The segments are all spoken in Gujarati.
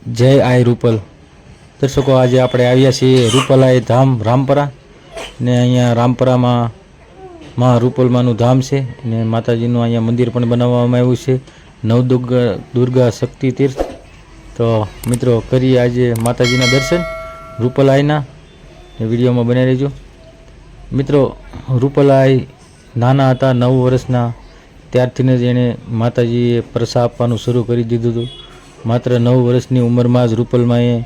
જય આઈ રૂપલ દર્શકો, આજે આપણે આવ્યા છીએ રૂપલાઈ ધામ રામપરા ને અહીંયા રામપરામાં માં રૂપલમાનું ધામ છે ને માતાજીનું અહીંયા મંદિર પણ બનાવવામાં આવ્યું છે, નવદુર્ગા શક્તિ તીર્થ. તો મિત્રો, કરીએ આજે માતાજીના દર્શન રૂપલાઈના, વિડીયોમાં બનાવી રહેજો. મિત્રો, રૂપલાઈ નાના હતા, 9 વર્ષના, ત્યારથી જ એણે માતાજીએ પ્રસાદ આપવાનું શરૂ કરી દીધું હતું. માત્ર 9 વર્ષની ઉંમરમાં જ રૂપલમાએ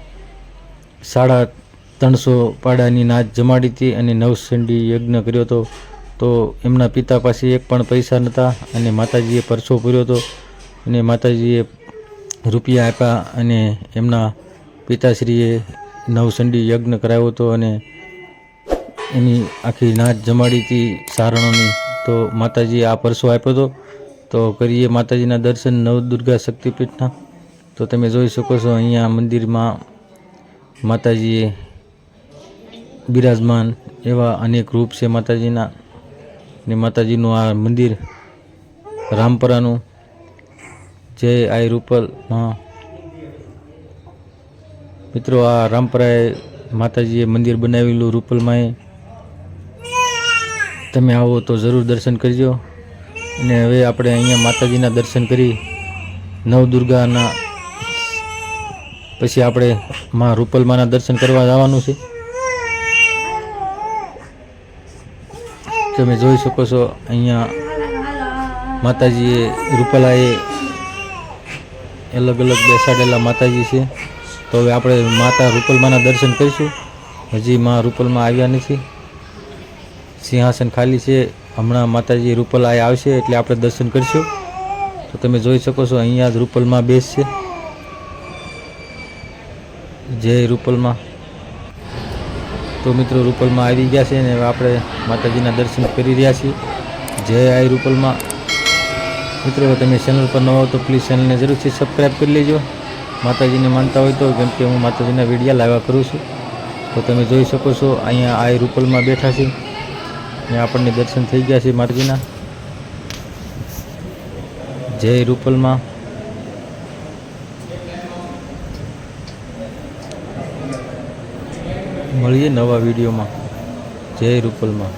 350 પાડાની નાચ જમાડી હતી અને નવચંડી યજ્ઞ કર્યો હતો. તો એમના પિતા પાસે એક પણ પૈસા નહોતા અને માતાજીએ પરસો પૂર્યો હતો અને માતાજીએ રૂપિયા આપ્યા અને એમના પિતાશ્રીએ નવચંડી યજ્ઞ કરાવ્યો હતો અને એની આખી નાચ જમાડી હતી સારણોની. તો માતાજીએ આ પરસો આપ્યો હતો. તો કરીએ માતાજીના દર્શન નવદુર્ગા શક્તિપીઠના. તો તમે જોઈ શકો છો અહીંયા મંદિરમાં માતાજીએ બિરાજમાન એવા અનેક રૂપ છે માતાજીના. ને માતાજીનું આ મંદિર રામપરાનું જય આઈ રૂપલમાં. મિત્રો, આ રામપરાએ માતાજીએ મંદિર બનાવેલું રૂપલમાએ. તમે આવો તો જરૂર દર્શન કરજો. અને હવે આપણે અહીંયા માતાજીના દર્શન કરી નવદુર્ગાના પછી આપણે માં રૂપલમાના દર્શન કરવા જવાનું છે. તમે જોઈ શકો છો અહીંયા માતાજીએ રૂપલાએ અલગ અલગ બેસાડેલા માતાજી છે. તો હવે આપણે માતા રૂપલમાના દર્શન કરીશું. હજી માં રૂપલમાં આવ્યા નથી, સિંહાસન ખાલી છે. હમણાં માતાજી રૂપલાએ આવશે એટલે આપણે દર્શન કરીશું. તો તમે જોઈ શકો છો અહીંયા જ રૂપલમાં બેસશે. જય રૂપલમાં. તો મિત્રો, રૂપલમાં આવી ગયા છે ને હવે આપણે માતાજીના દર્શન કરી રહ્યા છીએ. જય આઈ રૂપલમાં. મિત્રો, તમે ચેનલ પર નવા હો તો પ્લીઝ ચેનલને જરૂરથી સબસ્ક્રાઈબ કરી લેજો. માતાજીને માનતા હોય તો, કેમ કે હું માતાજીના વિડીયો લાવ્યા કરું છું. તો તમે જોઈ શકો છો અહીંયા આઈ રૂપલમાં બેઠા છે ને આપણને દર્શન થઈ ગયા છે માતાજીના. જય રૂપલમાં. મળીએ નવા વિડીયોમાં. જય રૂપલમાં.